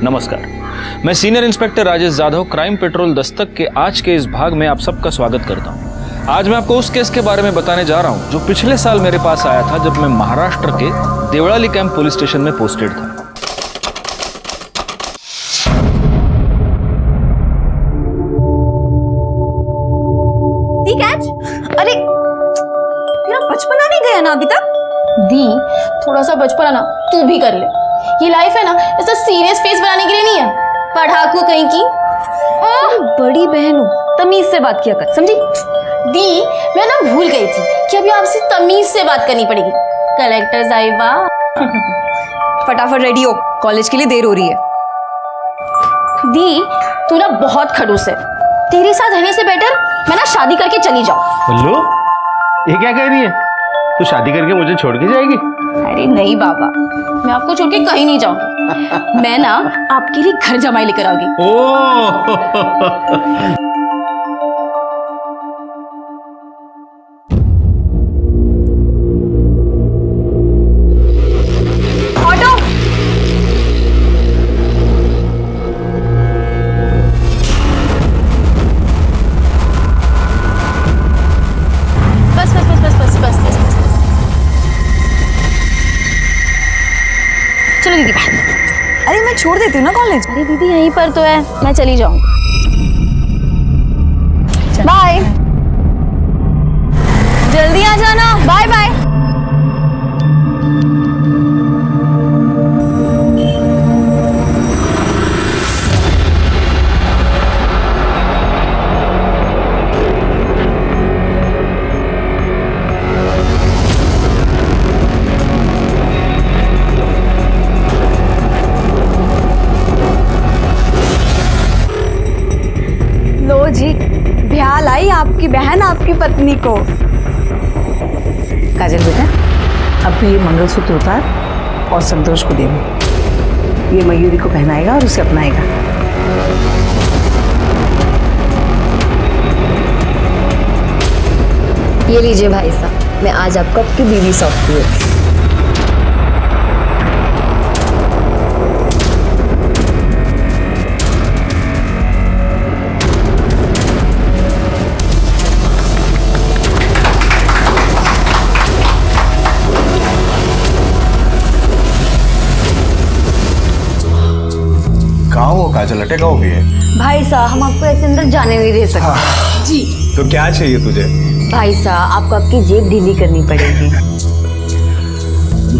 नमस्कार, मैं senior inspector Rajesh Jadhav crime petrol Dastak के आज के इस भाग में आप सबका स्वागत करता हूं। आज मैं आपको उस केस के बारे में बताने जा रहा हूं जो पिछले साल मेरे पास आया था जब मैं महाराष्ट्र के देवळाली कैंप पुलिस स्टेशन में पोस्टेड था। अरे तेरा बचपना नहीं गया ना अभी तक? दी, थोड़ा सा बचपना ना तू भी कर ले। ये लाइफ है ना, ऐसा सीरियस फेस बनाने के लिए नहीं है। पढ़ाकू कहीं की। बड़ी बहन हो, तमीज से बात किया कर, समझी? दी, मैं ना भूल गई थी कि अभी आपसे तमीज से बात करनी पड़ेगी। कलेक्टर साहिबा। फटाफट रेडी हो, कॉलेज के लिए देर हो रही है। दी, तू ना बहुत खड़ूस है। तेरे साथ रहने से बेटर मैं ना शादी करके चली जाऊं। बल्लू, ये क्या कह रही है? तू शादी करके मुझे छोड़ के जाएगी? अरे नहीं बाबा, मैं आपको छोड़ के कहीं नहीं जाऊंगी। मैं ना आपके लिए घर जमाई लेकर आऊंगी। ऑटो। बस बस बस बस बस बस बस बस। चलो दीदी बाय। अरे मैं छोड़ देती हूँ ना कॉलेज। अरे दीदी यहीं पर तो है, मैं चली जाऊंगी। बाय। जल्दी आ जाना। Bye bye. लो जी, ब्याह लाई आपकी बहन आपकी पत्नी को। काजल बेटा, अब तो ये मंगलसूत्र उतार और संतोष को दे दो। ये मयूरी को पहनाएगा और उसे अपनाएगा। ये लीजिए भाई साहब, मैं आज आपको आपकी बीवी सौंपती हूँ। कहाँ हो काजल, अटका हो गई है? भाई साहब, हम आपको ऐसे अंदर जाने नहीं दे सकते। जी तो क्या चाहिए तुझे? भाई साहब, आपको आपकी जेब ढीली करनी पड़ेगी।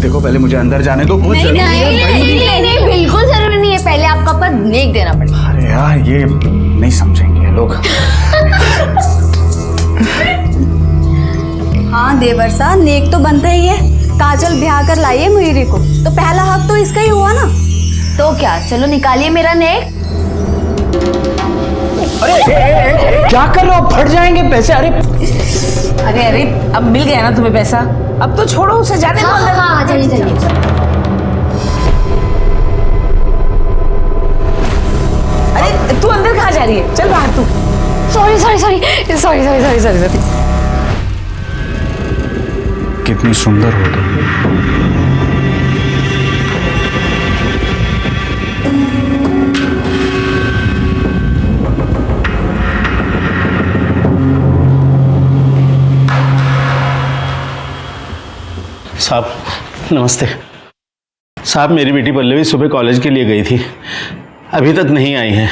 देखो पहले मुझे अंदर जाने दो। बहुत जरूरी है। नहीं, बिल्कुल जरूरी नहीं है। पहले आपका पर नेक देना पड़ेगा। अरे यार, ये नहीं समझेंगे लोग। हाँ देवर सा, नेक तो बनता ही है। काजल ब्याह कर लाई है मयूरी को, तो पहला हक तो इसका ही हुआ ना। तो क्या, चलो निकालिए मेरा नेक। क्या कर रहे हो? फट जाएंगे पैसे। अरे अरे अरे, अब मिल गया ना तुम्हें पैसा, अब तो छोड़ो उसे, जाने दो हाँ अंदर। हाँ, चलिए चलिए। अरे तू अंदर कहाँ जा रही है? चल बाहर तू। Sorry sorry sorry sorry sorry sorry sorry sorry. कितनी सुंदर हो तुम। साहब नमस्ते। साहब, मेरी बेटी पल्लवी सुबह कॉलेज के लिए गई थी, अभी तक नहीं आई है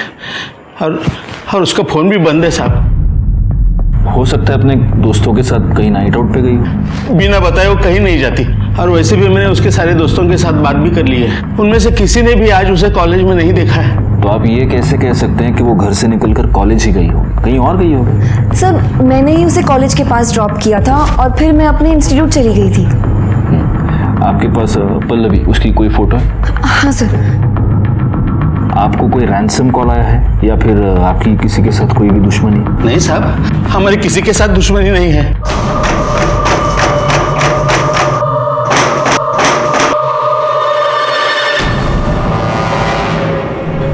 और उसका फ़ोन भी बंद है साहब। हो सकता है अपने दोस्तों के साथ कहीं नाइट आउट पे गई हो। बिना बताए वो कहीं नहीं जाती, और वैसे भी मैंने उसके सारे दोस्तों के साथ बात भी कर ली है। उनमें से किसी ने भी आज उसे कॉलेज में नहीं देखा है। तो आप ये कैसे कह सकते हैं कि वो घर से निकलकर कॉलेज ही गई हो? कहीं और गई हो? सर, मैंने ही उसे कॉलेज के पास ड्रॉप किया था और फिर मैं अपने इंस्टीट्यूट चली गई थी। आपके पास पल्लवी, उसकी कोई फोटो है? हाँ सर। आपको कोई रैंसम कॉल आया है या फिर आपकी किसी के साथ कोई भी दुश्मनी? नहीं साहब, हमारी किसी के साथ दुश्मनी नहीं है।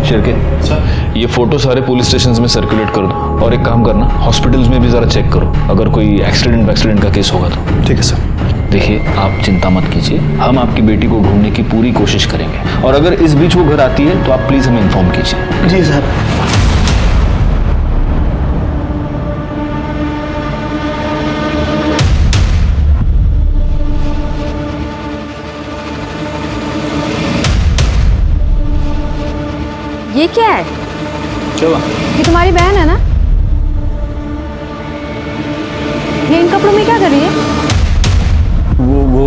शिरके सर, ये फोटो सारे पुलिस स्टेशन में सर्कुलेट कर दो, और एक काम करना, हॉस्पिटल्स में भी जरा चेक करो, अगर कोई एक्सीडेंट का केस होगा तो। ठीक है सर। देखिए, आप चिंता मत कीजिए, हम आपकी बेटी को ढूंढने की पूरी कोशिश करेंगे और अगर इस बीच वो घर आती है तो आप प्लीज हमें इन्फॉर्म कीजिए। जी सर। ये क्या है? चलो, ये तुम्हारी बहन है ना? ये इन कपड़ों में क्या कर रही है? वो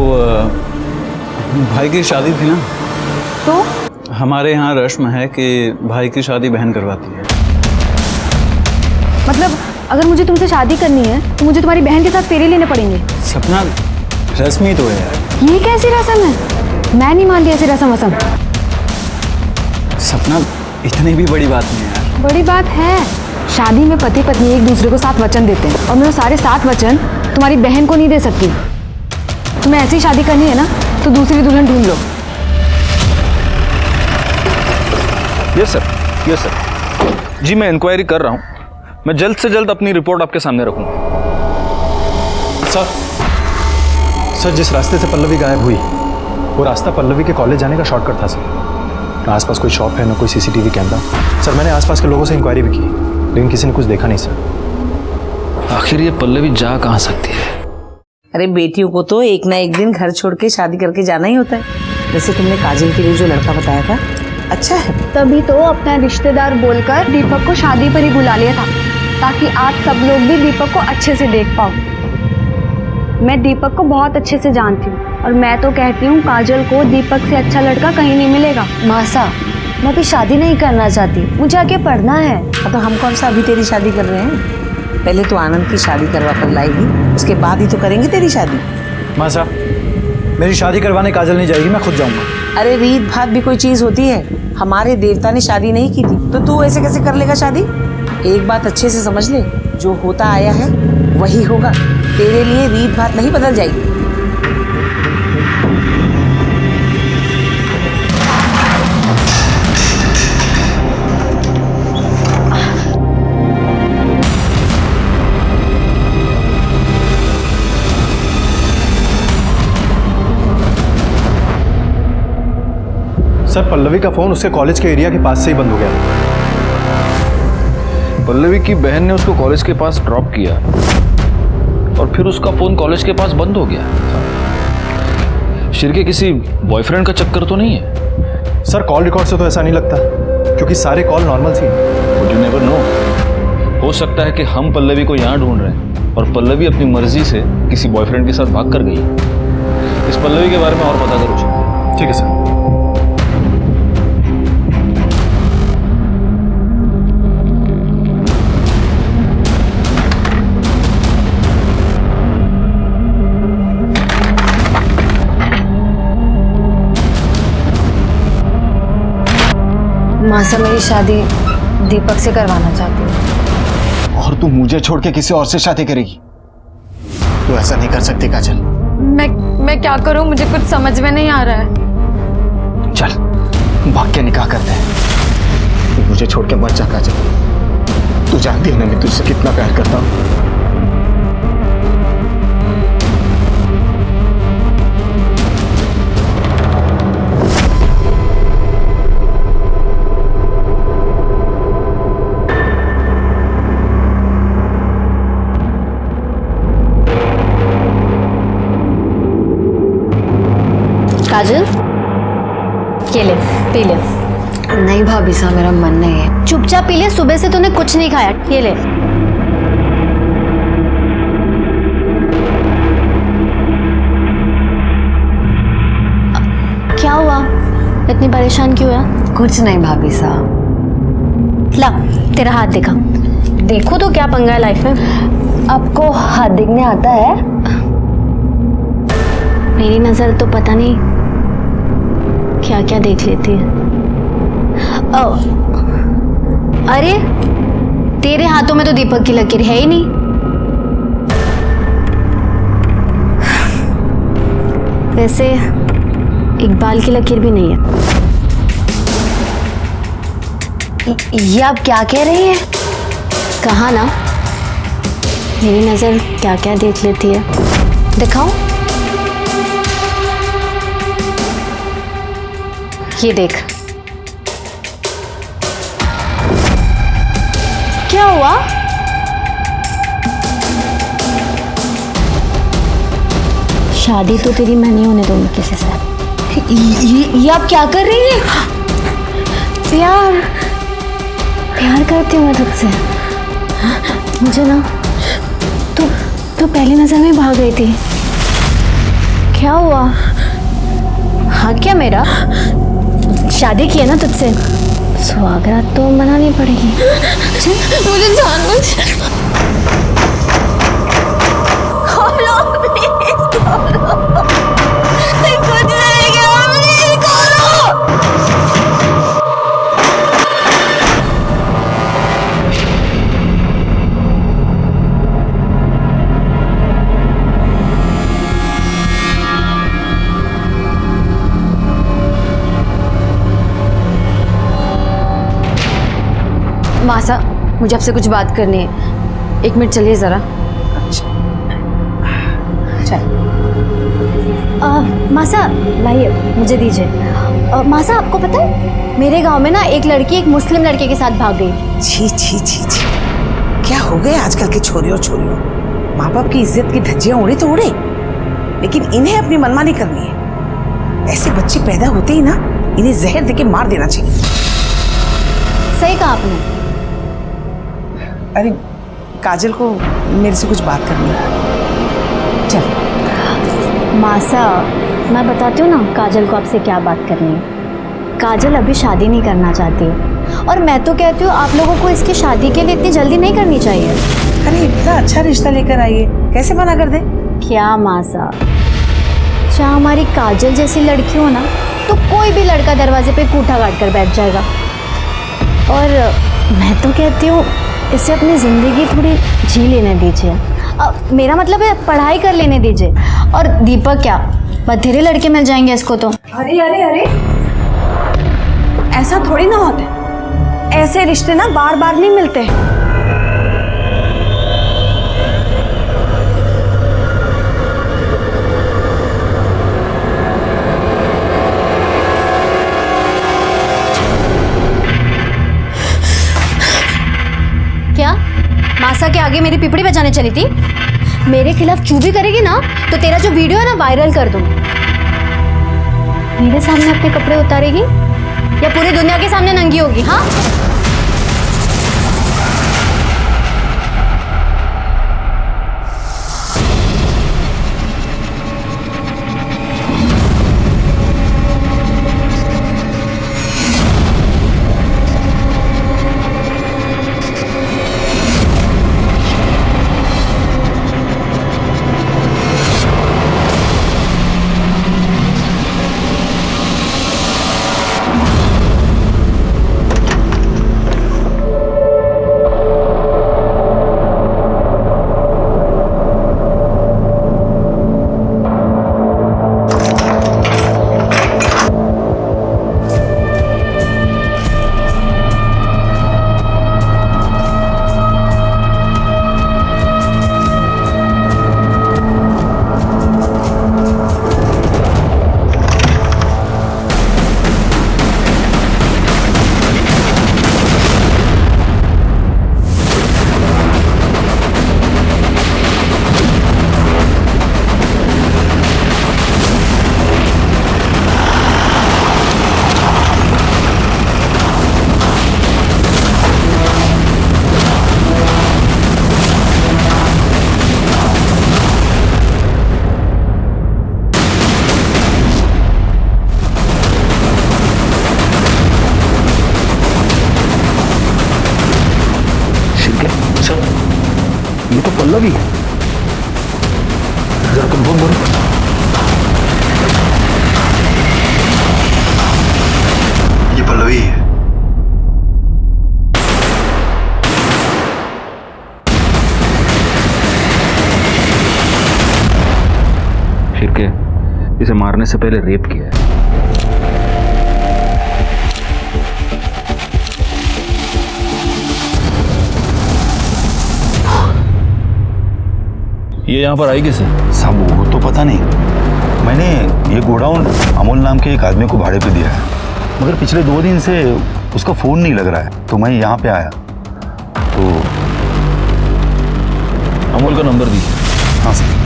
भाई की शादी थी ना, तो हमारे यहाँ रस्म है कि भाई की शादी बहन करवाती है। मतलब अगर मुझे तुमसे शादी करनी है तो मुझे तुम्हारी बहन के साथ फेरे लेने पड़ेंगे? सपना, रस्म ही तो है यार। ये कैसी रस्म है? मैं नहीं मानती ऐसी रस्म वसम। सपना, इतनी भी बड़ी बात नहीं है यार। बड़ी बात है। शादी में पति पत्नी एक दूसरे को 7 वचन देते हैं और मैं वो सारे 7 वचन तुम्हारी बहन को नहीं दे सकती। तुम्हें ऐसी शादी करनी है ना तो दूसरी दुल्हन ढूंढ लो। Yes sir, yes sir. जी मैं इंक्वायरी कर रहा हूँ, मैं जल्द से जल्द अपनी रिपोर्ट आपके सामने रखूँगा। सर जिस रास्ते से पल्लवी गायब हुई वो रास्ता पल्लवी के कॉलेज जाने का शॉर्टकट था सर। ना आसपास कोई शॉप है ना कोई सीसीटीवी कैमरा। सर मैंने आसपास के लोगों से इंक्वायरी भी की लेकिन किसी ने कुछ देखा नहीं सर। आखिर ये पल्लवी जा कहाँ सकती है? अरे बेटियों को तो एक ना एक दिन घर छोड़ के शादी करके जाना ही होता है। वैसे तुमने काजल के लिए जो लड़का बताया था अच्छा है। तभी तो अपना रिश्तेदार बोलकर दीपक को शादी पर ही बुला लिया था ताकि आप सब लोग भी दीपक को अच्छे से देख पाओ। मैं दीपक को बहुत अच्छे से जानती हूँ और मैं तो कहती हूँ काजल को दीपक से अच्छा लड़का कहीं नहीं मिलेगा। मासा, मैं भी शादी नहीं करना चाहती, मुझे आगे पढ़ना है। अब तो हम कौन सा अभी तेरी शादी कर रहे हैं? पहले तो आनंद की शादी करवा कर लाएगी, उसके बाद ही तो करेंगे तेरी शादी। माँ साहब मेरी शादी करवाने काजल नहीं जाएगी, मैं खुद जाऊंगा। अरे रीत भात भी कोई चीज होती है। हमारे देवता ने शादी नहीं की थी तो तू ऐसे कैसे कर लेगा शादी? एक बात अच्छे से समझ ले, जो होता आया है वही होगा। तेरे लिए रीत भात नहीं बदल जाएगी। सर पल्लवी का फोन उसके कॉलेज के एरिया के पास से ही बंद हो गया। पल्लवी की बहन ने उसको कॉलेज के पास ड्रॉप किया और फिर उसका फोन कॉलेज के पास बंद हो गया। शिर के किसी बॉयफ्रेंड का चक्कर तो नहीं है? सर कॉल रिकॉर्ड से तो ऐसा नहीं लगता क्योंकि सारे कॉल नॉर्मल थी। बट यू नेवर नो, हो सकता है कि हम पल्लवी को यहाँ ढूंढ रहे हैं और पल्लवी अपनी मर्जी से किसी बॉयफ्रेंड के साथ भाग कर गई। इस पल्लवी के बारे में और पता करो। ठीक है सर। मासा, मेरी शादी दीपक से करवाना चाहती हूँ। और तू मुझे छोड़ के किसी और से शादी करेगी? तू ऐसा नहीं कर सकती काजल। मैं क्या करूँ, मुझे कुछ समझ में नहीं आ रहा है। चल भाग के निकाह करते हैं। तू मुझे छोड़ के मत जा काजल। तू जानती है ना मैं तुझसे कितना प्यार करता हूँ। काजल, ये ले, पी ले। नहीं भाभी सा, मेरा मन नहीं है। चुपचाप पी ले, सुबह से तूने कुछ नहीं खाया। ये ले। क्या हुआ, इतनी परेशान क्यों है? कुछ नहीं भाभी सा। ला, तेरा हाथ दिखा। देखो तो क्या पंगा है लाइफ में। आपको हाथ दिखने आता है? मेरी नजर तो पता नहीं क्या क्या देख लेती है। ओ, अरे तेरे हाथों में तो दीपक की लकीर है ही नहीं। वैसे इकबाल की लकीर भी नहीं है। ये आप क्या कह रही हैं? कहा ना, मेरी नजर क्या क्या देख लेती है। दिखाओ। ये देख। क्या हुआ? शादी तो तेरी मैं नहीं होने दूंगी किसी से। ये आप क्या कर रही है? प्यार प्यार करती हूँ मैं तुझसे। मुझे ना तू पहली नजर में भाग गई थी। क्या हुआ? हाँ क्या मेरा? शादी की है ना तुझसे, सुहागरात तो मनानी पड़ेगी। मुझे जानबूझ खोलो प्लीज खोलो, कुछ नहीं किया, प्लीज खोलो। मासा, मुझे आपसे कुछ बात करनी है। 1 मिनट चलिए ज़रा। मासा लाइए, मुझे दीजिए। मासा आपको पता है मेरे गांव में ना एक लड़की एक मुस्लिम लड़के के साथ भाग गई। छी छी छी छी, क्या हो गए आजकल के छोरे और छोरियों। माँ बाप की इज्जत की धज्जियां उड़े तो उड़े, लेकिन इन्हें अपनी मनमानी करनी है। ऐसे बच्चे पैदा होते ही ना इन्हें जहर देके मार देना चाहिए। सही कहा आपने। अरे काजल को मेरे से कुछ बात करनी है। चल मासा, मैं बताती हूँ ना काजल को आपसे क्या बात करनी है। काजल अभी शादी नहीं करना चाहती और मैं तो कहती हूँ आप लोगों को इसकी शादी के लिए इतनी जल्दी नहीं करनी चाहिए। अरे इतना अच्छा रिश्ता लेकर आई है, कैसे मना कर दे? क्या मासा, जहाँ हमारी काजल जैसी लड़की हो ना तो कोई भी लड़का दरवाजे पे कूठा काट कर बैठ जाएगा। और मैं तो कहती हूँ इसे अपनी ज़िंदगी थोड़ी जी लेने दीजिए। मेरा मतलब है पढ़ाई कर लेने दीजिए। और दीपक क्या, बथेरे लड़के मिल जाएंगे इसको तो। अरे अरे अरे, ऐसा थोड़ी ना होता है। ऐसे रिश्ते ना बार बार नहीं मिलते। क्या मासा के आगे मेरी पिपड़ी बजाने चली थी? मेरे खिलाफ चूभी करेगी ना तो तेरा जो वीडियो है ना वायरल कर दूंगी। मेरे सामने अपने कपड़े उतारेगी या पूरी दुनिया के सामने नंगी होगी? हाँ ये तो पल्लवी है। जरा तुम बोल। ये पल्लवी है। शिर्के, इसे मारने से पहले रेप किया है। ये यहाँ पर आई कैसे? साहब वो तो पता नहीं, मैंने ये गोडाउन अमोल नाम के एक आदमी को भाड़े पे दिया है। मगर पिछले 2 दिन से उसका फ़ोन नहीं लग रहा है, तो मैं यहाँ पे आया तो। अमोल का नंबर दीजिए। हाँ सर।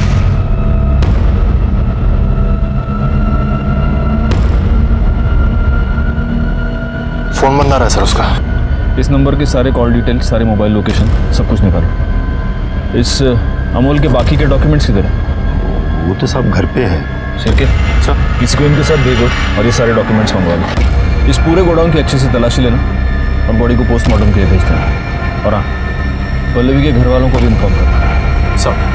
फ़ोन बंद आ रहा है सर उसका। इस नंबर के सारे कॉल डिटेल्स, सारे मोबाइल लोकेशन, सब कुछ निकालो। इस अमोल के बाकी के डॉक्यूमेंट्स किधर हैं? वो तो सब घर पे है। शिरके सर, किसी को इनके साथ भेजो और ये सारे डॉक्यूमेंट्स मंगवा लो। इस पूरे गोडाउन की अच्छे से तलाशी लेना और बॉडी को पोस्टमार्टम के लिए भेज देना। और हाँ, पल्लवी के घर वालों को भी इन्फॉर्म करना। सब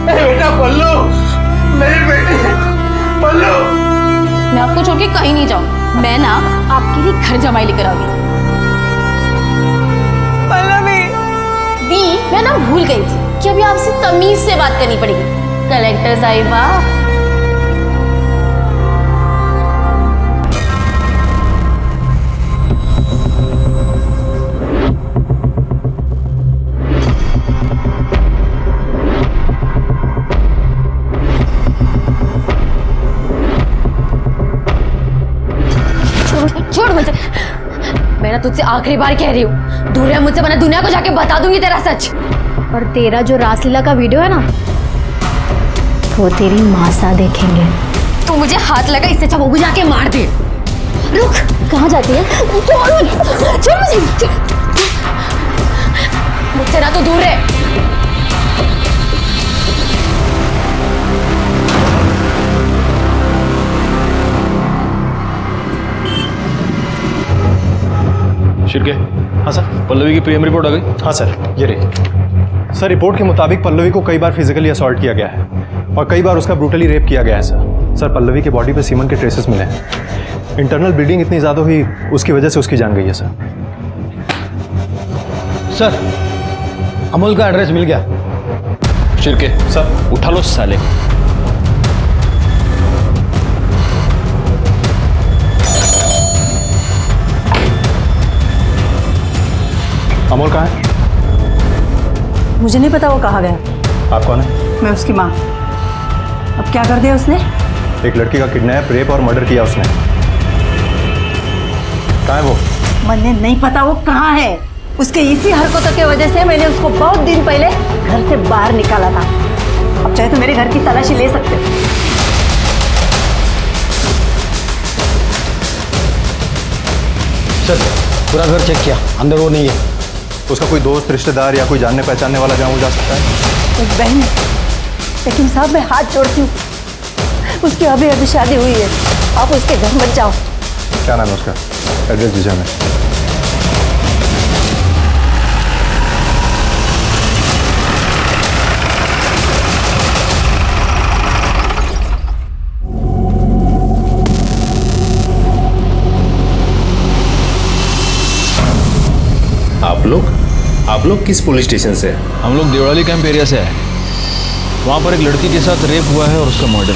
बेटा पल्लू, मेरी बेटी पल्लू। मैं आपको छोड़ के कहीं नहीं जाऊँ। मैं ना आपके लिए घर जमाई लेकर आ गई। पल्लवी दी, मैं ना भूल गई थी कि अभी आपसे तमीज से बात करनी पड़ेगी। कलेक्टर साहिबा, छोड़ मुझे। मैं ना तुझसे आखिरी बार कह रही हूँ, दूर रह मुझसे, वरना दुनिया को जाके बता दूंगी तेरा सच। और तेरा जो रासलीला का वीडियो है ना, वो तेरी माँ सा देखेंगे। तू मुझे हाथ लगा, इससे अच्छा वो भी जाके मार दे। रुक, कहाँ जाती है? छोड़ मुझे, मुझसे ना तो दूर रह। शिरके, हाँ सर। पल्लवी की पीएम रिपोर्ट आ गई? हाँ सर, ये रही। सर, रिपोर्ट के मुताबिक पल्लवी को कई बार फिजिकली असॉल्ट किया गया है और कई बार उसका ब्रूटली रेप किया गया है सर। पल्लवी की बॉडी पे सीमन के ट्रेसेस मिले हैं। इंटरनल ब्लीडिंग इतनी ज़्यादा हुई, उसकी वजह से उसकी जान गई है सर। सर, अमोल का एड्रेस मिल गया। शिरके सर, उठा लो साले। अमोल कहाँ है? मुझे नहीं पता वो कहाँ गया। आप कौन है? मैं उसकी माँ। अब क्या कर दिया उसने? एक लड़की का किडनैप, रेप और मर्डर किया उसने। कहाँ है वो? मुझे नहीं पता वो कहाँ है। उसके इसी हरकतों की वजह से मैंने उसको बहुत दिन पहले घर से बाहर निकाला था। अब चाहे तो मेरे घर की तलाशी ले सकते हो। सर, पूरा घर चेक किया, अंदर वो नहीं है। उसका कोई दोस्त, रिश्तेदार या कोई जानने पहचानने वाला जहाँ वो जा सकता है? एक बहन है, लेकिन साहब मैं हाथ जोड़ती हूँ, उसकी अभी अभी शादी हुई है। आप उसके घर मत जाओ। क्या नाम है उसका? एड्रेस दीजिए हमें। आप लोग किस पुलिस स्टेशन से हैं? हम लोग देवड़ाली कैंप एरिया से आए। वहाँ पर एक लड़की के साथ रेप हुआ है और उसका मर्डर।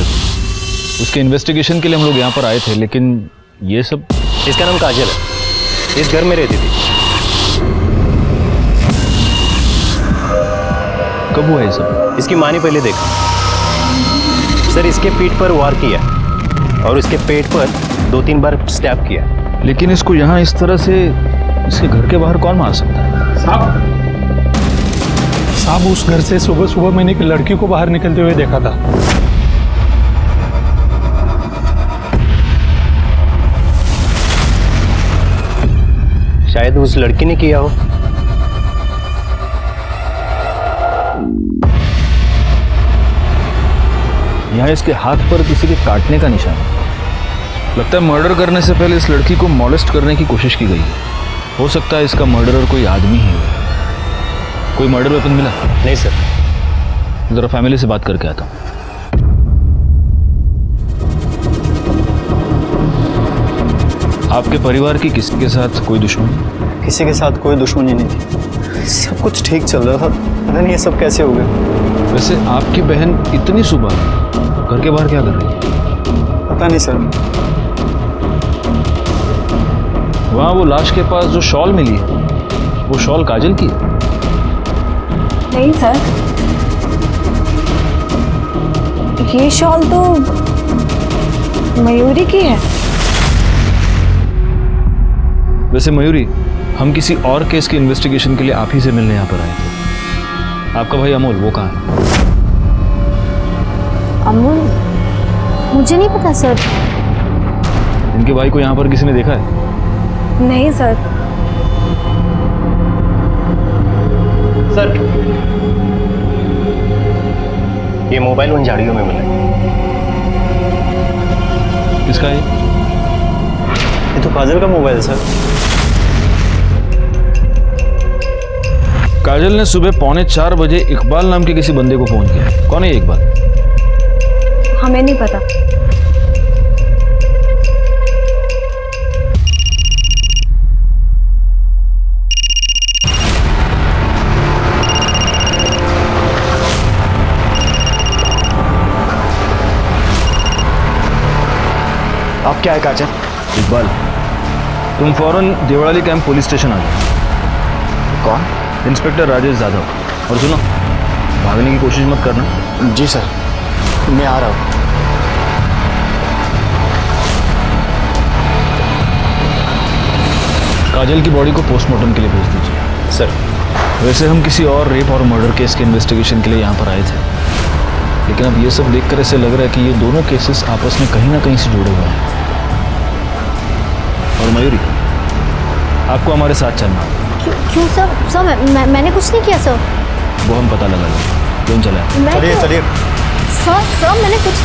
उसके इन्वेस्टिगेशन के लिए हम लोग यहाँ पर आए थे, लेकिन ये सब। इसका नाम काजल है, इस घर में रहती थी। कब हुआ ये सब? इसकी माँ ने पहले देखा सर। इसके पीठ पर वार किया और इसके पेट पर 2-3 बार स्टैब किया। लेकिन इसको यहाँ इस तरह से इसके घर के बाहर कौन मार सकता है? साहब उस घर से सुबह सुबह मैंने एक लड़की को बाहर निकलते हुए देखा था। शायद उस लड़की ने किया हो। यहाँ इसके हाथ पर किसी के काटने का निशान है। लगता है मर्डर करने से पहले इस लड़की को मॉलेस्ट करने की कोशिश की गई है। हो सकता है इसका मर्डरर कोई आदमी ही हो। कोई मर्डर वेपन मिला? नहीं सर। जरा फैमिली से बात करके आता हूँ। आपके परिवार की किसी के साथ कोई दुश्मनी? किसी के साथ कोई दुश्मनी नहीं थी, सब कुछ ठीक चल रहा था। पता नहीं ये सब कैसे हो गए। वैसे आपकी बहन इतनी सुबह घर के बाहर क्या कर रही है? पता नहीं सर। वहाँ वो लाश के पास जो शॉल मिली है, वो शॉल काजल की है? नहीं सर, ये शॉल तो मयूरी की है। वैसे मयूरी, हम किसी और केस की इन्वेस्टिगेशन के लिए आप ही से मिलने यहाँ पर आए थे। आपका भाई अमोल वो कहाँ है? अमोल, मुझे नहीं पता सर। इनके भाई को यहाँ पर किसी ने देखा है? नहीं सर। सर, ये मोबाइल उन झाड़ियों में मिला। किसका है? ये तो काजल का मोबाइल है सर। काजल ने सुबह 3:45 बजे इकबाल नाम के किसी बंदे को फोन किया। कौन है ये इकबाल? हमें नहीं पता। आप क्या है काजल? इकबाल, तुम फौरन देवड़ाली कैंप पुलिस स्टेशन आ जाओ। कौन? इंस्पेक्टर राजेश जाधव। और सुनो, भागने की कोशिश मत करना। जी सर, मैं आ रहा हूँ। काजल की बॉडी को पोस्टमार्टम के लिए भेज दीजिए। सर, वैसे हम किसी और रेप और मर्डर केस के इन्वेस्टिगेशन के लिए यहाँ पर आए थे, लेकिन अब ये सब देखकर ऐसे लग रहा है कि ये दोनों केसेस आपस में कहीं ना कहीं से जुड़े हुए हैं। और मयूरी, आपको हमारे साथ चलना है। क्यों सर? सर मैंने कुछ नहीं किया सर। वो हम पता लगा लेंगे। क्यों चला? चलिए चलिए। सर मैंने कुछ।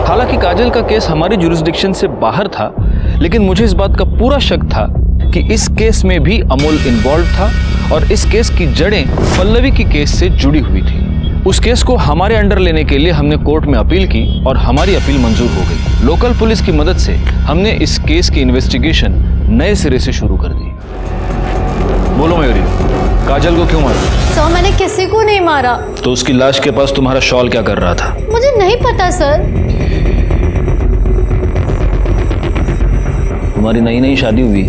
हालांकि काजल का केस हमारी जुरिस्डिक्शन से बाहर था, लेकिन मुझे इस बात का पूरा शक था कि इस केस में भी अमोल इन्वॉल्व था और इस केस की जड़ें पल्लवी की केस से जुड़ी हुई थी। उस केस को हमारे अंडर लेने के लिए हमने कोर्ट में अपील की और हमारी अपील मंजूर हो गई। लोकल पुलिस की मदद से हमने इस केस की इन्वेस्टिगेशन नए सिरे से शुरू कर दी। बोलो मयूरी, काजल को क्यों मारा? सर, मैंने किसी को नहीं मारा। तो उसकी लाश के पास तुम्हारा शॉल क्या कर रहा था? मुझे नहीं पता सर। तुम्हारी नई नई शादी हुई,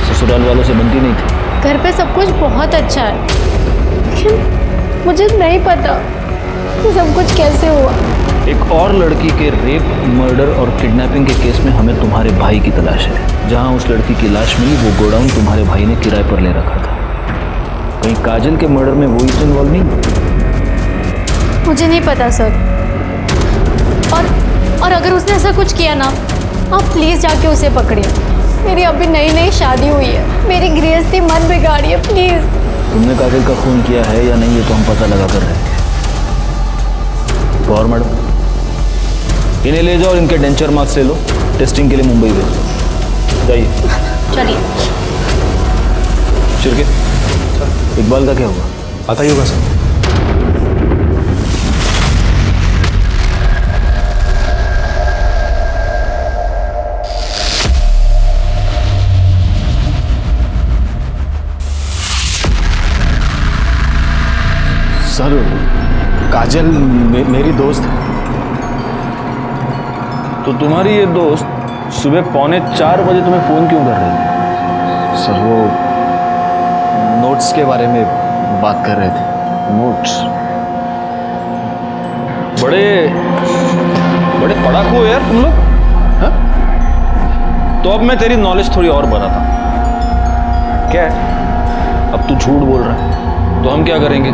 ससुराल वालों से बनती नहीं थी। घर पे सब कुछ बहुत अच्छा है, लेकिन मुझे नहीं पता कि सब कुछ कैसे हुआ। एक और लड़की के रेप, मर्डर और किडनैपिंग के केस में हमें तुम्हारे भाई की तलाश है। जहां उस लड़की की लाश मिली, वो गोडाउन तुम्हारे भाई ने किराए पर ले रखा था। कहीं काजल के मर्डर में वो ही इन्वॉल्व नहीं? मुझे नहीं पता सर। और अगर उसने ऐसा कुछ किया ना, आप प्लीज जाके उसे पकड़िए। मेरी अभी नई नई शादी हुई है, मेरी गृहस्थी मत बिगाड़िए प्लीज। तुमने काजल का खून किया है या नहीं, ये तो हम पता लगा कर रहे हैं। और मैडम, इन्हें ले जाओ और इनके डेंचर मार्क्स ले लो, टेस्टिंग के लिए मुंबई भेजो। जाइए। चलिए। शिरके, इकबाल का क्या हुआ? पता ही होगा सर। सर, काजल मेरी दोस्त है। तो तुम्हारी ये दोस्त सुबह 3:45 बजे तुम्हें फोन क्यों कर रही थी? सर, वो नोट्स के बारे में बात कर रहे थे। नोट्स? बड़े बड़े पढ़ाकू हो यार तुम लोग, हाँ? तो अब मैं तेरी नॉलेज थोड़ी और बढ़ाता हूं। क्या है? अब तू झूठ बोल रहा है, तो हम क्या करेंगे?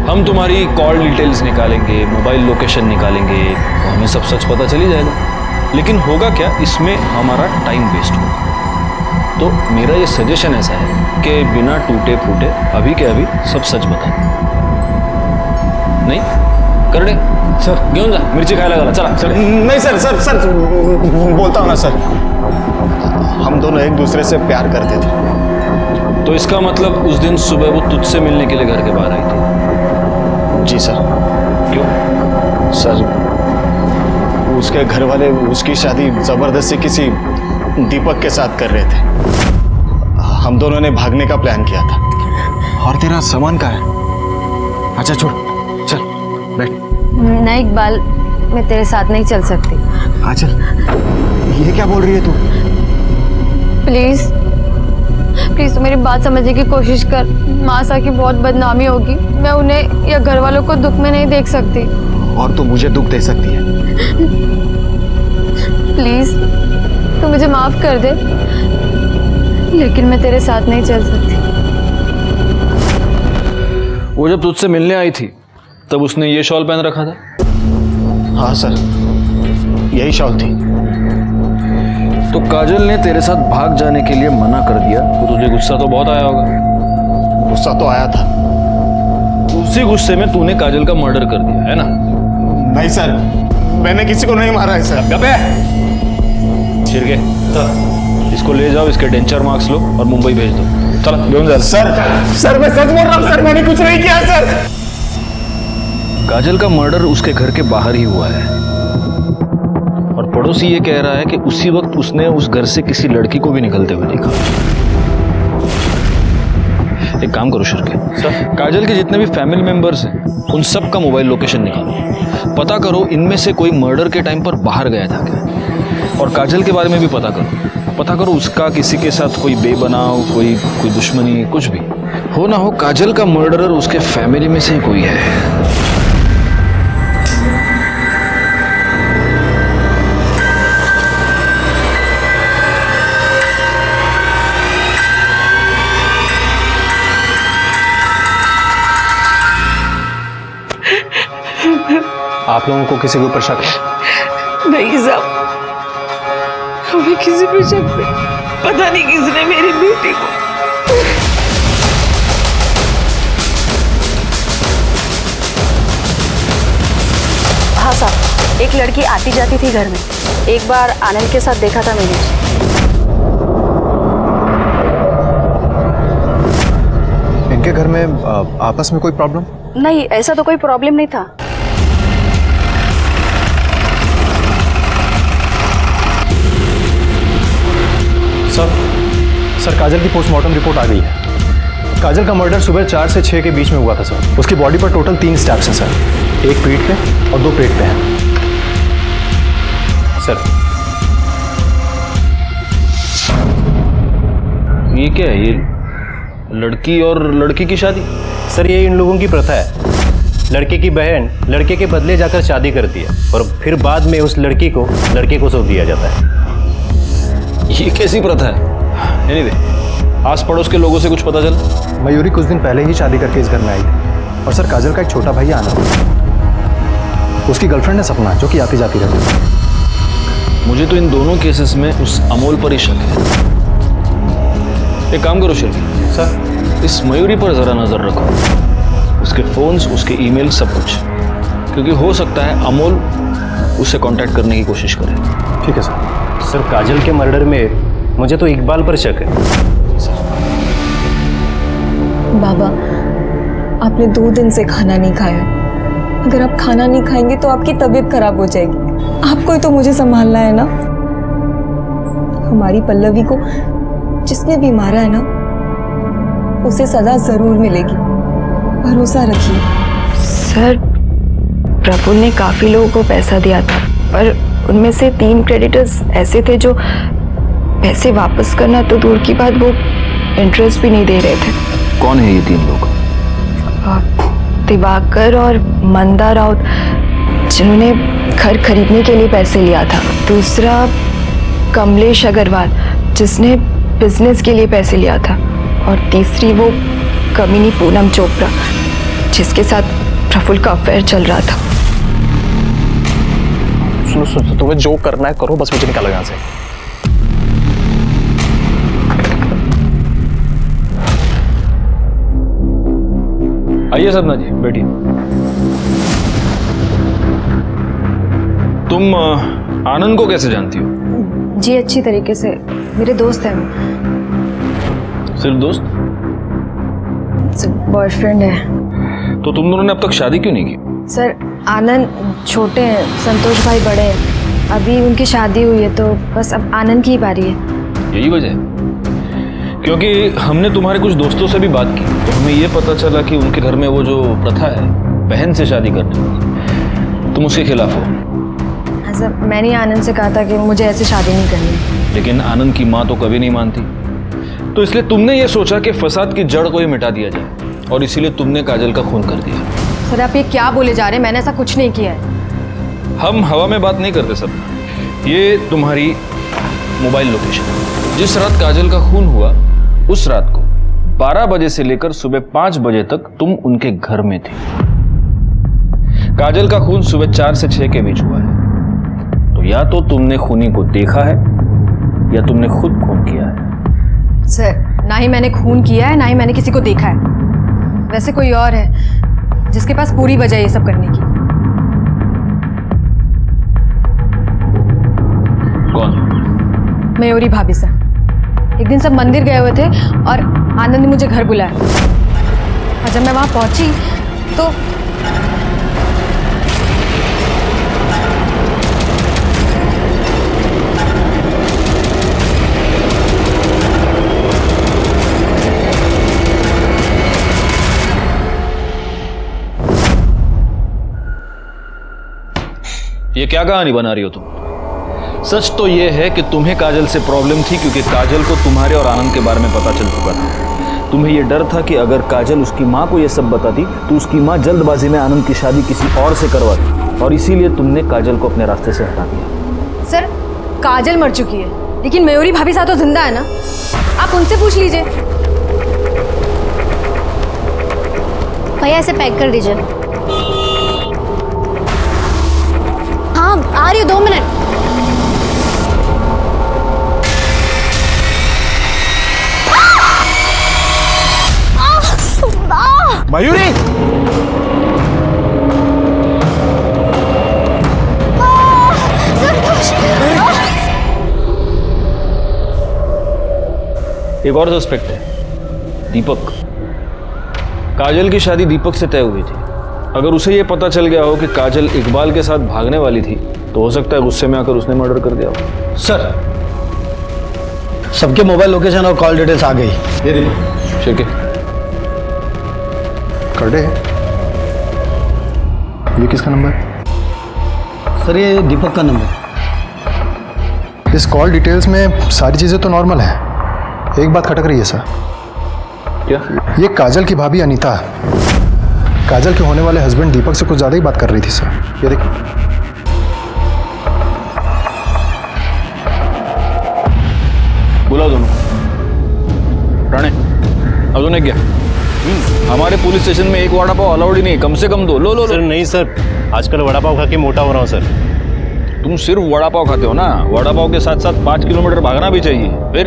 हम तुम्हारी कॉल डिटेल्स निकालेंगे, मोबाइल लोकेशन निकालेंगे, तो हमें सब सच पता चली जाएगा। लेकिन होगा क्या, इसमें हमारा टाइम वेस्ट होगा। तो मेरा ये सजेशन ऐसा है कि बिना टूटे फूटे अभी के अभी सब सच बता। नहीं कर दे सर। घेऊन जा, मिर्ची खायला घाला, चला। सर नहीं सर, सर सर बोलता हूँ ना सर, हम दोनों एक दूसरे से प्यार करते थे। तो इसका मतलब उस दिन सुबह वो तुझसे मिलने के लिए घर के बाहर आई थी? जी सर। क्यों? सर, उसके घर वाले उसकी शादी जबरदस्ती किसी दीपक के साथ कर रहे थे। हम दोनों ने भागने का प्लान किया था। और तेरा सामान कहाँ है? अच्छा छोड़, चल बैठ। नहीं इकबाल, मैं तेरे साथ नहीं चल सकती। काजल, ये क्या बोल रही है तू? प्लीज प्लीज तू मेरी बात समझने की कोशिश कर। मासा की बहुत बदनामी होगी, मैं उन्हें या घर वालों को दुख में नहीं देख सकती। और तू मुझे दुख दे सकती है? प्लीज तू मुझे माफ कर दे, लेकिन मैं तेरे साथ नहीं चल सकती। वो जब तुझसे मिलने आई थी तब उसने ये शॉल पहन रखा था। हाँ सर, यही शॉल थी। तो काजल ने तेरे साथ भाग जाने के लिए मना कर दिया तो तुझे गुस्सा तो बहुत आया होगा। गुस्सा तो आया था। उसी गुस्से में तूने काजल का मर्डर कर दिया है ना? नहीं सर, मैंने किसी को नहीं मारा है सर। गबे छिरके, इसको ले जाओ, इसके डेंचर मार्क्स लो और मुंबई भेज दो। चलो घेऊन जा। सर मैं सच बोल रहा हूँ सर, मैंने कुछ नहीं किया सर। काजल का मर्डर उसके घर के बाहर ही हुआ है और पड़ोसी ये कह रहा है कि उसी वक्त उसने उस घर से किसी लड़की को भी निकलते हुए देखा। एक काम करो शिरके, काजल के जितने भी फैमिली मेंबर्स हैं उन सब का मोबाइल लोकेशन निकालो, पता करो इनमें से कोई मर्डर के टाइम पर बाहर गया था क्या, और काजल के बारे में भी पता करो उसका किसी के साथ कोई बेबनाव, कोई दुश्मनी, कुछ भी हो ना हो, काजल का मर्डरर उसके फैमिली में से ही कोई है। आप लोगों को किसी के ऊपर शक है? नहीं साहब, हमें किसी पे शक नहीं। पता नहीं किसने मेरी बेटी को। हाँ साहब, एक लड़की आती जाती थी घर में, एक बार आनंद के साथ देखा था मैंने। इनके घर में आपस में कोई प्रॉब्लम? नहीं, ऐसा तो कोई प्रॉब्लम नहीं था। सर काजल की पोस्टमार्टम रिपोर्ट आ गई है। काजल का मर्डर सुबह 4 से 6 के बीच में हुआ था सर। उसकी बॉडी पर टोटल 3 स्टैब्स हैं सर, एक पीठ पे और 2 पेट पे हैं सर। ये क्या है? ये लड़की और लड़की की शादी? सर ये इन लोगों की प्रथा है, लड़के की बहन लड़के के बदले जाकर शादी करती है और फिर बाद में उस लड़की को लड़के को सौंप दिया जाता है। ये कैसी प्रथा है? एनीवे, आस पड़ोस के लोगों से कुछ पता चला? मयूरी कुछ दिन पहले ही शादी करके इस घर में आई थी और सर काजल का एक छोटा भाई आनंद, उसकी गर्लफ्रेंड है सपना, जो कि आती जाती रहती है। मुझे तो इन दोनों केसेस में उस अमोल पर ही शक है। एक काम करो शिल्पी सर, इस मयूरी पर जरा नजर रखो, उसके फोन्स, उसके ईमेल, सब कुछ, क्योंकि हो सकता है अमोल उससे कांटेक्ट करने की कोशिश करे। ठीक है सर। सर काजल के मर्डर में मुझे तो इकबाल पर शक है। बाबा, आपने 2 दिन से खाना नहीं खाया। अगर आप खाना नहीं खाएंगे तो आपकी तबीयत खराब हो जाएगी। आपको ही तो मुझे संभालना है ना। हमारी पल्लवी को जिसने भी मारा है ना, उसे सजा जरूर मिलेगी, भरोसा रखिए। सर, प्रफुल्ल ने काफी लोगों को पैसा दिया था, पर उनमें से 3 क्रेडिटर्स ऐसे थे जो पैसे वापस करना तो दूर की बात, वो इंटरेस्ट भी नहीं दे रहे थे। कौन है ये 3 लोग? दिवाकर और मंदा राउत, जिन्होंने घर खरीदने के लिए पैसे लिया था। दूसरा कमलेश अग्रवाल, जिसने बिजनेस के लिए पैसे लिया था। और तीसरी वो कमीनी पूनम चोपड़ा, जिसके साथ प्रफुल्ल का अफेयर चल रहा था। सुनो, तुम्हें जो करना है करो, बस मुझे निकालो यहाँ से। आइए सपना जी, बैठिए। तुम आनंद को कैसे जानती हो? जी अच्छी तरीके से, मेरे दोस्त हैं। सिर्फ दोस्त? बॉयफ्रेंड है। तो तुम दोनों ने अब तक शादी क्यों नहीं की? सर, आनंद छोटे हैं, संतोष भाई बड़े हैं। अभी उनकी शादी हुई है तो बस अब आनंद की ही बारी है। यही वजह है? क्योंकि हमने तुम्हारे कुछ दोस्तों से भी बात की तो हमें ये पता चला कि उनके घर में वो जो प्रथा है बहन से शादी करने की, तुम उसके खिलाफ हो। ऐसा मैंने आनंद से कहा था कि मुझे ऐसे शादी नहीं करनी। लेकिन आनंद की माँ तो कभी नहीं मानती, तो इसलिए तुमने ये सोचा कि फसाद की जड़ को ही मिटा दिया जाए और इसीलिए तुमने काजल का खून कर दिया। सर आप ये क्या बोले जा रहे हैं? मैंने ऐसा कुछ नहीं किया है। हम हवा में बात नहीं करते सब। ये तुम्हारी मोबाइल लोकेशन, जिस रात काजल का खून हुआ उस रात को 12 बजे से लेकर सुबह 5 बजे तक तुम उनके घर में थे। काजल का खून सुबह 4 से 6 के बीच हुआ है, तो या तो तुमने खूनी को देखा है या तुमने खुद खून किया है। सर ना ही मैंने खून किया है ना ही मैंने किसी को देखा है। वैसे कोई और है जिसके पास पूरी वजह ये सब करने की। कौन? मयूरी भाभी सर। एक दिन सब मंदिर गए हुए थे और आनंद ने मुझे घर बुलाया और जब मैं वहां पहुंची तो ये क्या कहानी बना रही हो तुम? सच तो ये है कि तुम्हें काजल से प्रॉब्लम थी क्योंकि काजल को तुम्हारे और आनंद के बारे में पता चल चुका था। तुम्हें ये डर था कि अगर काजल उसकी माँ को ये सब बताती तो उसकी माँ जल्दबाजी में आनंद की शादी किसी और से करवाती, और इसीलिए तुमने काजल को अपने रास्ते से हटा दिया। सर काजल मर चुकी है लेकिन मयूरी भाभी साथ तो जिंदा है ना, आप उनसे पूछ लीजिए। भैया इसे पैक कर दीजिए। हाँ आ रही हूँ, 2 मिनट। मयूरी! एक और सस्पेक्ट है, दीपक। काजल की शादी दीपक से तय हुई थी। अगर उसे यह पता चल गया हो कि काजल इकबाल के साथ भागने वाली थी तो हो सकता है गुस्से में आकर उसने मर्डर कर दिया हो। सर सबके मोबाइल लोकेशन और कॉल डिटेल्स आ गई। ये देखो। शिरके कर दे। ये किसका नंबर? सर ये दीपक का नंबर। इस कॉल डिटेल्स में सारी चीज़ें तो नॉर्मल हैं, एक बात खटक रही है सर। क्या? ये काजल की भाभी अनीता काजल के होने वाले हस्बैंड दीपक से कुछ ज़्यादा ही बात कर रही थी सर। ये देखिए। बुलाओ दोनों। राणे अब उन्हें क्या? हमारे पुलिस स्टेशन में एक वड़ा पाव अलाउड ही नहीं, कम से कम 2। लो लो सर नहीं सर, आजकल वड़ा पाव खा के मोटा हो रहा हूँ सर। तुम सिर्फ वड़ा पाव खाते हो ना, वड़ा पाव के साथ साथ 5 किलोमीटर भागना भी चाहिए। फिर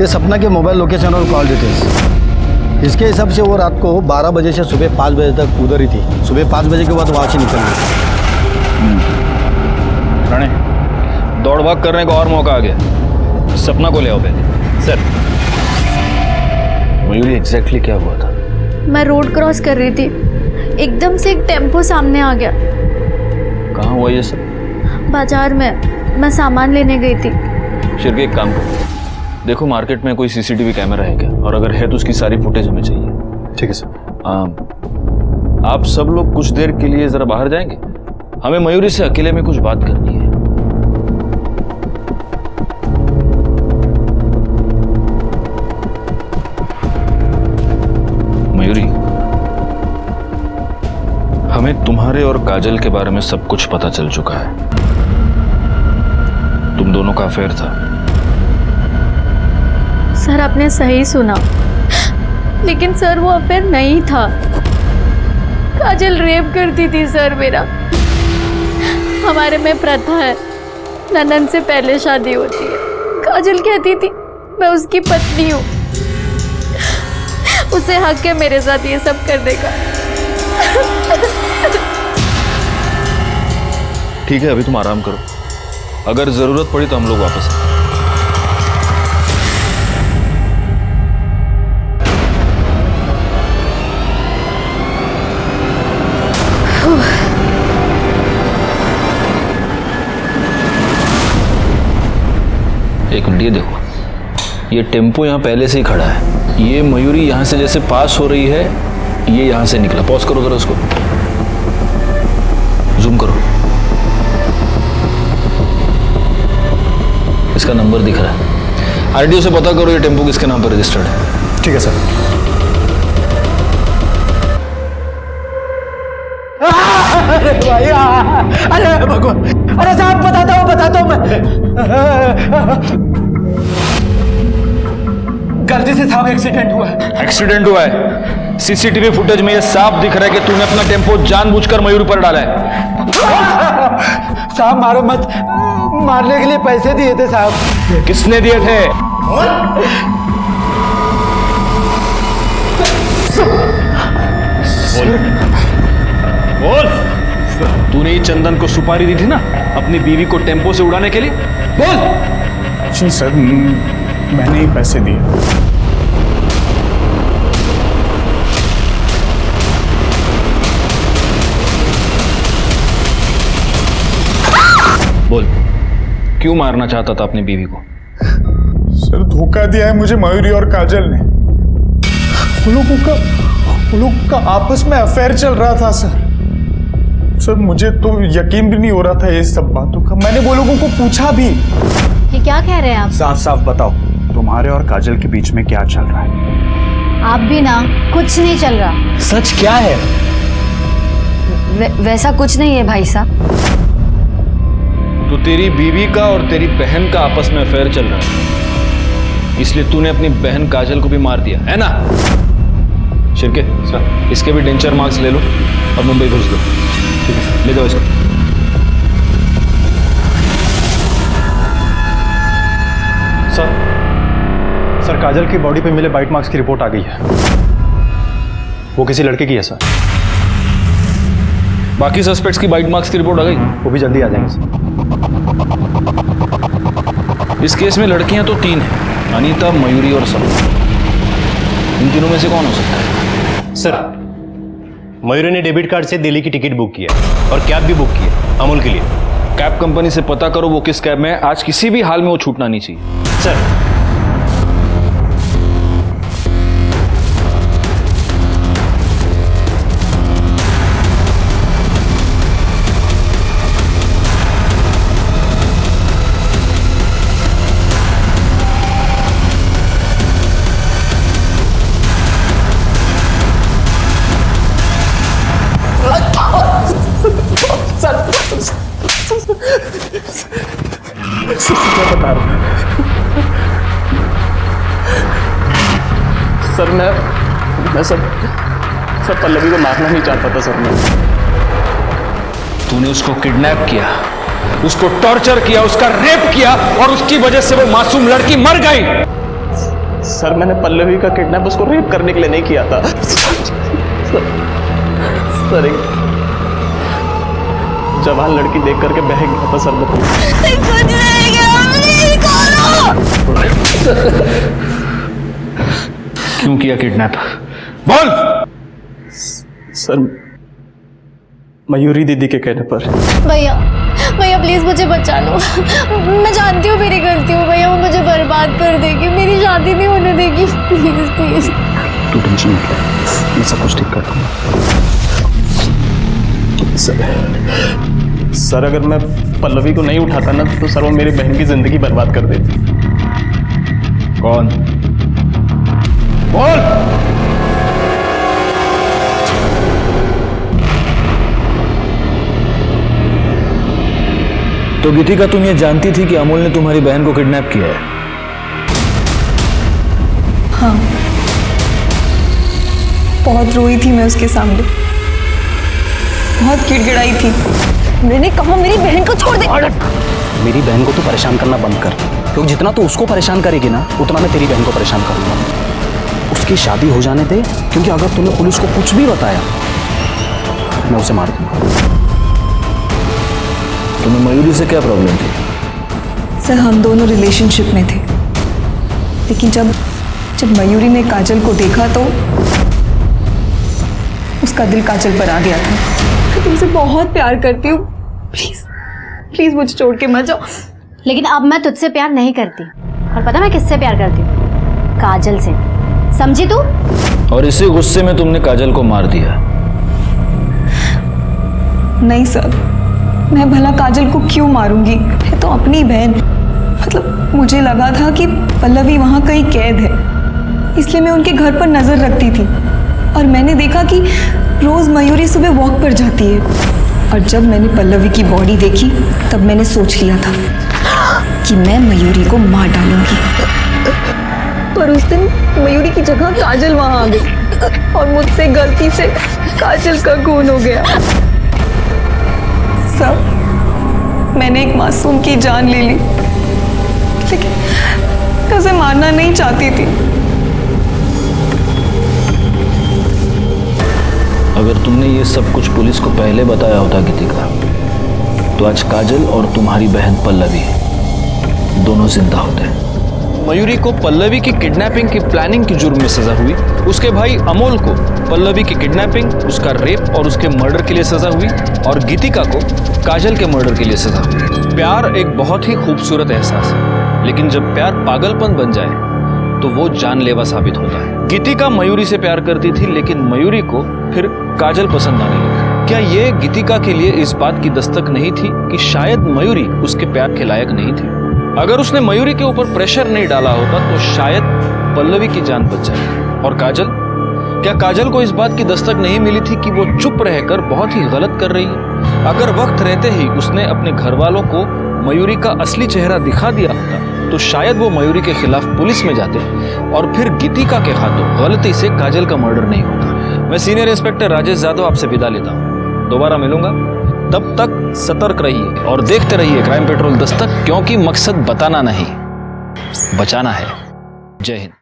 ये सपना के मोबाइल लोकेशन और कॉल डिटेल्स, इसके हिसाब से वो रात को 12 बजे से सुबह 5 बजे तक उधर ही थी। सुबह 5 बजे के बाद वहाँ से निकल गई। राणे दौड़ भाग करने का और मौका आ गया, सपना को ले आओ पहले। सर मयूरी एग्जैक्टली क्या हुआ था? मैं रोड क्रॉस कर रही थी, एकदम से एक टेम्पो सामने आ गया। कहाँ हुआ ये सब? बाजार में, मैं सामान लेने गई थी। शिरके एक काम करो, देखो मार्केट में कोई सीसीटीवी कैमरा है क्या, और अगर है तो उसकी सारी फुटेज हमें चाहिए। ठीक है सर। आप सब लोग कुछ देर के लिए जरा बाहर जाएंगे, हमें मयूरी से अकेले में कुछ बात करनी है। मयूरी, हमें तुम्हारे और काजल के बारे में सब कुछ पता चल चुका है। तुम दोनों का अफेयर था। सर आपने सही सुना, लेकिन सर वो अफेयर नहीं था। काजल रेप करती थी सर मेरा। हमारे में प्रथा है, ननद से पहले शादी होती है। काजल कहती थी मैं उसकी पत्नी हूँ, उसे हक है मेरे साथ ये सब करने का। ठीक है, अभी तुम आराम करो, अगर जरूरत पड़ी तो हम लोग वापस आएंगे। एक मिनट, ये देखो, ये टेम्पो यहाँ पहले से ही खड़ा है। ये मयूरी यहाँ से जैसे पास हो रही है, ये यहाँ से निकला। पॉज करो जरा उसको। जूम करो, इसका नंबर दिख रहा है। आरटीओ से पता करो ये टेम्पो किसके नाम पर रजिस्टर्ड है। ठीक है सर। अरे भाई, अरे भगवान, अरे साहब बताता हूँ मैं। गलती से साहब एक्सीडेंट हुआ है। एक्सीडेंट हुआ है? सीसीटीवी फुटेज में ये साफ दिख रहा है कि तूने अपना टेम्पो जानबूझकर मयूरी पर डाला है। साहब मारो मत, मारने के लिए पैसे दिए थे साहब। किसने दिए थे? बोल। तूने ही चंदन को सुपारी दी थी ना अपनी बीवी को टेम्पो से उड़ाने के लिए? बोल। जी सर, मैंने ही पैसे दिए। बोल, क्यों मारना चाहता था अपनी बीवी को? सर धोखा दिया है मुझे मयूरी और काजल ने। वो लोगों का आपस में अफेयर चल रहा था सर। सर मुझे तो यकीन भी नहीं हो रहा था ये सब बातों का। मैंने वो लोगों को पूछा भी। ये क्या कह रहे हैं आप? साफ साफ बताओ, तुम्हारे और काजल के बीच में क्या चल रहा है? आप भी ना, कुछ नहीं चल रहा। सच क्या है? वैसा कुछ नहीं है भाई साहब। तो तेरी बीवी का और तेरी बहन का आपस में अफेयर चल रहा है, इसलिए तूने अपनी बहन काजल को भी मार दिया है ना? शिरके सर, इसके भी डेंचर मार्क्स ले लो और मुंबई भेज दो। ठीक है सर, ले जाओ इसको। सर काजल की बॉडी पे मिले बाइट मार्क्स की रिपोर्ट आ गई है। वो किसी लड़के की है सर। बाकी सस्पेक्ट्स की बाइट मार्क्स की रिपोर्ट आ गई? वो भी जल्दी आ जाएंगे सर। इस केस में लड़कियां तो 3 हैं, अनीता, मयूरी और सपना। इन तीनों में से कौन हो सकता है? सर, मयूरी ने डेबिट कार्ड से दिल्ली की टिकट बुक किया और कैब भी बुक की है अमूल के लिए। कैब कंपनी से पता करो वो किस कैब में है। आज किसी भी हाल में वो छूटना नहीं चाहिए। सर, बता रहा हूँ सर, मैं सब पल्लवी को मारना नहीं चाहता था सर। मैं तूने उसको किडनैप किया, उसको टॉर्चर किया, उसका रेप किया और उसकी वजह से वो मासूम लड़की मर गई। सर मैंने पल्लवी का किडनैप उसको रेप करने के लिए नहीं किया था सर एक जवान लड़की देख करके बह गया था सर। क्यों किया किडनैप? बोल। सर मयूरी दीदी के कहने पर। भैया प्लीज मुझे बचा लो। मैं जानती हूँ मेरी गलती हो भैया, वो मुझे बर्बाद कर देगी, मेरी शादी नहीं होने देगी। Please please. तू टेंशन मत ले, मैं सब कुछ ठीक कर दूंगा। सर अगर मैं पल्लवी को नहीं उठाता ना तो सर वो मेरी बहन की जिंदगी बर्बाद कर देती। कौन? बोल। तो गीतिका, तुम ये जानती थी कि अमूल ने तुम्हारी बहन को किडनैप किया है? हाँ, बहुत रोई थी मैं उसके सामने, बहुत गिड़गिड़ाई थी। मैंने कहा मेरी बहन को छोड़ दे। मेरी बहन को तू परेशान करना बंद कर, क्योंकि जितना तू उसको परेशान करेगी ना उतना मैं तेरी बहन को परेशान करूंगा। उसकी शादी हो जाने दे, क्योंकि अगर तूने पुलिस को कुछ भी बताया मैं उसे मार दूंगा। तुम्हें मयूरी से क्या प्रॉब्लम थी? सर हम दोनों रिलेशनशिप में थे, लेकिन जब मयूरी ने काजल को देखा तो उसका दिल काजल पर आ गया था। मैं तुमसे बहुत प्यार करती हूँ, प्लीज प्लीज मुझे छोड़ के मत जाओ। लेकिन अब मैं तुझसे प्यार नहीं करती, और पता मैं किससे प्यार करती हूँ? काजल से, समझी तू? और इसी गुस्से में तुमने काजल को मार दिया। नहीं सर, मैं भला काजल को क्यों मारूंगी? है तो अपनी बहन। मतलब मुझे लगा था कि पल्लवी वहाँ कहीं कैद है, इसलिए मैं उनके घर पर नजर रखती थी। और मैंने देखा कि रोज मयूरी सुबह वॉक पर जाती है। और जब मैंने पल्लवी की बॉडी देखी तब मैंने सोच लिया था कि मैं मयूरी को मार डालूंगी। पर उस दिन मयूरी की जगह काजल वहां आ गई और मुझसे गलती से काजल का खून हो गया। सब मैंने एक मासूम की जान ले ली, लेकिन मैं उसे मारना नहीं चाहती थी। अगर तुमने ये सब कुछ पुलिस को पहले बताया होता गीतिका, तो आज काजल और तुम्हारी बहन पल्लवी दोनों जिंदा होते। मयूरी को पल्लवी की किडनैपिंग की प्लानिंग की जुर्म में सजा हुई। उसके भाई अमोल को पल्लवी की किडनैपिंग, उसका रेप और उसके मर्डर के लिए सजा हुई। और गीतिका को काजल के मर्डर के लिए सजा हुई। प्यार एक बहुत ही खूबसूरत एहसास है, लेकिन जब प्यार पागलपन बन जाए तो वो जानलेवा साबित होता है। गीतिका मयूरी से प्यार करती थी, लेकिन मयूरी को फिर काजल पसंद आने लगी। क्या ये गीतिका के लिए इस बात की दस्तक नहीं थी कि शायद मयूरी उसके प्यार के लायक नहीं थी? अगर उसने मयूरी के ऊपर प्रेशर नहीं डाला होता तो शायद पल्लवी की जान बच जाती। और काजल, क्या काजल को इस बात की दस्तक नहीं मिली थी कि वो चुप रहकर बहुत ही गलत कर रही है? अगर वक्त रहते ही उसने अपने घर वालों को मयूरी का असली चेहरा दिखा दिया होता तो शायद वो मयूरी के खिलाफ पुलिस में जाते और फिर गीतिका के हाथों गलती से काजल का मर्डर नहीं होता। मैं सीनियर इंस्पेक्टर राजेश यादव आपसे विदा लेता हूँ। दोबारा मिलूंगा, तब तक सतर्क रहिए और देखते रहिए क्राइम पेट्रोल दस्तक, क्योंकि मकसद बताना नहीं, बचाना है। जय हिंद।